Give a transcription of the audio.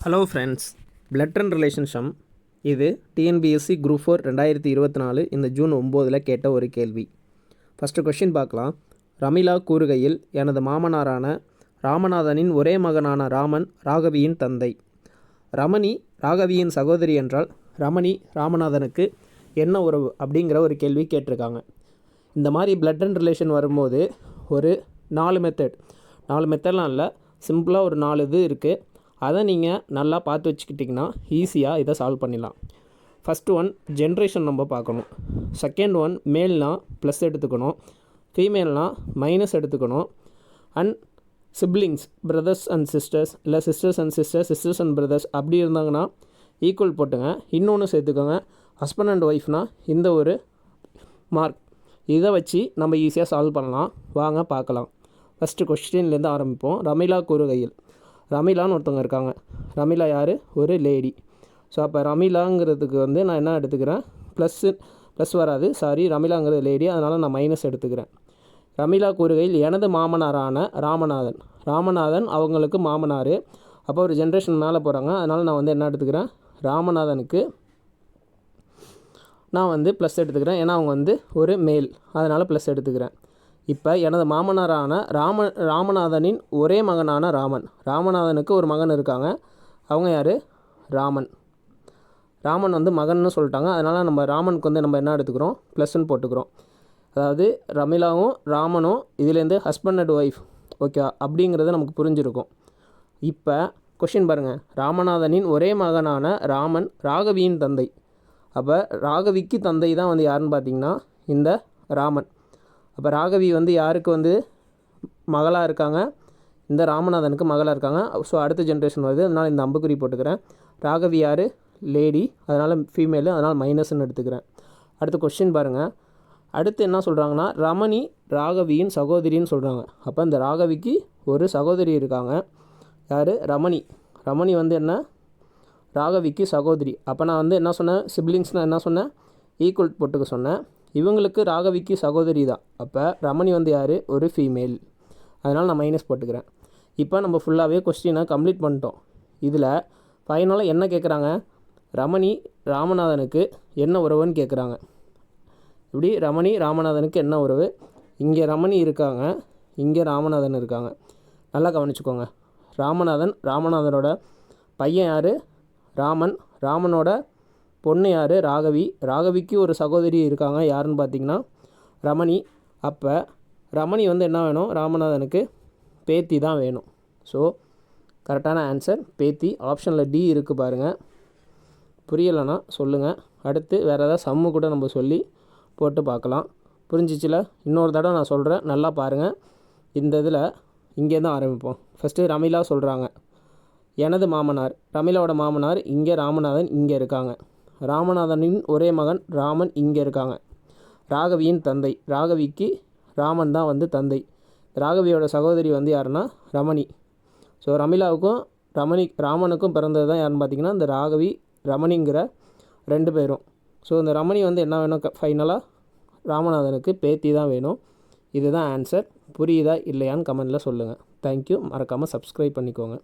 Hello friends, blood and relationship இது TNPSC group 4 2024 இந்த June 9 கேட்ட ஒரு கேள்வி. ஃபஸ்ட்டு கொஷின் பார்க்கலாம். ரமிளா கூறுகையில், எனது மாமனாரான ராமநாதனின் ஒரே மகனான ராமன் ராகவியின் தந்தை. ரமணி ராகவியின் சகோதரி என்றால் ரமணி ராமநாதனுக்கு என்ன உறவு அப்படிங்கிற ஒரு கேள்வி கேட்டிருக்காங்க. இந்த மாதிரி பிளட் அண்ட் ரிலேஷன் வரும்போது ஒரு 4 மெத்தட்லாம் இல்லை, சிம்பிளாக ஒரு 4 இது இருக்குது. அதை நீங்கள் நல்லா பார்த்து வச்சுக்கிட்டிங்கன்னா ஈஸியாக இதை சால்வ் பண்ணிடலாம். ஃபஸ்ட்டு ஒன் ஜென்ரேஷன் நம்ம பார்க்கணும். செகண்ட் ஒன் மேல்னால் ப்ளஸ் எடுத்துக்கணும், ஃபீமேல்னால் மைனஸ் எடுத்துக்கணும். And siblings brothers and sisters, இல்லை சிஸ்டர்ஸ் அண்ட் பிரதர்ஸ் அப்படி இருந்தாங்கன்னா ஈக்குவல் போட்டுங்க. இன்னொன்று சேர்த்துக்கோங்க, ஹஸ்பண்ட் அண்ட் ஒய்ஃப்னால் இந்த ஒரு மார்க். இதை வச்சு நம்ம ஈஸியாக சால்வ் பண்ணலாம். வாங்க பார்க்கலாம். ஃபஸ்ட்டு கொஸ்டின்லேருந்து ஆரம்பிப்போம். ரமிளா கூறுகையில், ரமிளான்னு ஒருத்தவங்க இருக்காங்க. ரமிளா யார்? ஒரு லேடி. ஸோ அப்போ ரமிளாங்கிறதுக்கு நான் என்ன எடுத்துக்கிறேன்? ப்ளஸ் வராது, சாரி, ரமிளாங்கிறது லேடி, அதனால் நான் மைனஸ் எடுத்துக்கிறேன். ரமிளா கூறுகையில், எனது மாமனாரான ராமநாதன் அவங்களுக்கு மாமனார். அப்போ ஒரு ஜென்ரேஷன் மேலே போகிறாங்க, அதனால் நான் என்ன எடுத்துக்கிறேன்? ராமநாதனுக்கு நான் ப்ளஸ் எடுத்துக்கிறேன். ஏன்னா அவங்க ஒரு மேல், அதனால் ப்ளஸ் எடுத்துக்கிறேன். இப்போ எனது மாமனாரான ராமநாதனின் ஒரே மகனான ராமநாதனுக்கு ஒரு மகன் இருக்காங்க. அவங்க யார்? ராமன் மகன்னு சொல்லிட்டாங்க. அதனால் நம்ம ராமனுக்கு நம்ம என்ன எடுத்துக்கிறோம்? ப்ளஸ்ன்னு போட்டுக்கிறோம். அதாவது ரமிளாவும் ராமனும் இதுலேருந்து ஹஸ்பண்ட் அண்ட் ஒய்ஃப், ஓகே, அப்படிங்கிறது நமக்கு புரிஞ்சிருக்கும். இப்போ கொஷின் பாருங்கள். ராமநாதனின் ஒரே மகனான ராமன் ராகவியின் தந்தை. அப்போ ராகவிக்கு தந்தை தான் யாருன்னு பார்த்தீங்கன்னா இந்த ராமன். அப்போ ராகவி யாருக்கு மகளாக இருக்காங்க? இந்த ராமநாதனுக்கு மகளாக இருக்காங்க. ஸோ அடுத்த ஜென்ரேஷன் வருது, அதனால் இந்த அம்புக்குறி போட்டுக்கிறேன். ராகவி யார்? லேடி, அதனால் ஃபீமேலு, அதனால் மைனஸ்ன்னு எடுத்துக்கிறேன். அடுத்த கொஸ்டின் பாருங்கள். அடுத்து என்ன சொல்கிறாங்கன்னா, ரமணி ராகவியின் சகோதரின்னு சொல்கிறாங்க. அப்போ இந்த ராகவிக்கு ஒரு சகோதரி இருக்காங்க. யார்? ரமணி என்ன? ராகவிக்கு சகோதரி. அப்போ நான் என்ன சொன்னேன்? சிப்ளிங்ஸ்னால் என்ன சொன்னேன்? ஈக்குவல் போட்டுக்க சொன்னேன். இவங்களுக்கு ராகவிக்கு சகோதரி தான். அப்போ ரமணி யார்? ஒரு ஃபீமேல், அதனால் நான் மைனஸ் போட்டுக்கிறேன். இப்போ நம்ம ஃபுல்லாகவே கொஸ்டினை கம்ப்ளீட் பண்ணிட்டோம். இதில் ஃபைனலாக என்ன கேட்குறாங்க? ரமணி ராமநாதனுக்கு என்ன உறவுன்னு கேட்குறாங்க. இப்படி ரமணி ராமநாதனுக்கு என்ன உறவு? இங்கே ரமணி இருக்காங்க, இங்கே ராமநாதன் இருக்காங்க. நல்லா கவனிச்சுக்கோங்க. ராமநாதனோட பையன் யார்? ராமனோட பொண்ணு யார்? ராகவிக்கு ஒரு சகோதரி இருக்காங்க. யாருன்னு பார்த்தீங்கன்னா ரமணி. அப்போ ரமணி என்ன வேணும்? ராமநாதனுக்கு பேத்தி தான் வேணும். ஸோ கரெக்டான ஆன்சர் பேத்தி. ஆப்ஷனில் டி இருக்குது பாருங்கள். புரியலைன்னா சொல்லுங்கள். அடுத்து வேறு ஏதாவது சம்மு கூட நம்ம சொல்லி போட்டு பார்க்கலாம். புரிஞ்சிச்சில? இன்னொரு தடவை நான் சொல்கிறேன், நல்லா பாருங்கள். இந்த இதில் இங்கேருந்து ஆரம்பிப்போம். ஃபஸ்ட்டு ரமிளா சொல்கிறாங்க, எனது மாமனார். ரமிளாவோட மாமனார் இங்கே, ராமநாதன் இங்கே இருக்காங்க. ராமநாதனின் ஒரே மகன் ராமன் இங்கே இருக்காங்க. ராகவியின் தந்தை, ராகவிக்கு ராமன் தான் தந்தை. ராகவியோட சகோதரி யாருன்னா ரமணி. ஸோ ரமிளாவுக்கும் ராமனுக்கும் பிறந்தது தான் யாருன்னு பார்த்தீங்கன்னா இந்த ரமணிங்கிற 2 பேரும். ஸோ இந்த ரமணி என்ன வேணும்? ஃபைனலாக ராமநாதனுக்கு பேத்தி தான் வேணும். இதுதான் ஆன்சர். புரியுதா இல்லையான்னு கமெண்டில் சொல்லுங்கள். தேங்க்யூ. மறக்காமல் சப்ஸ்கிரைப் பண்ணிக்கோங்க.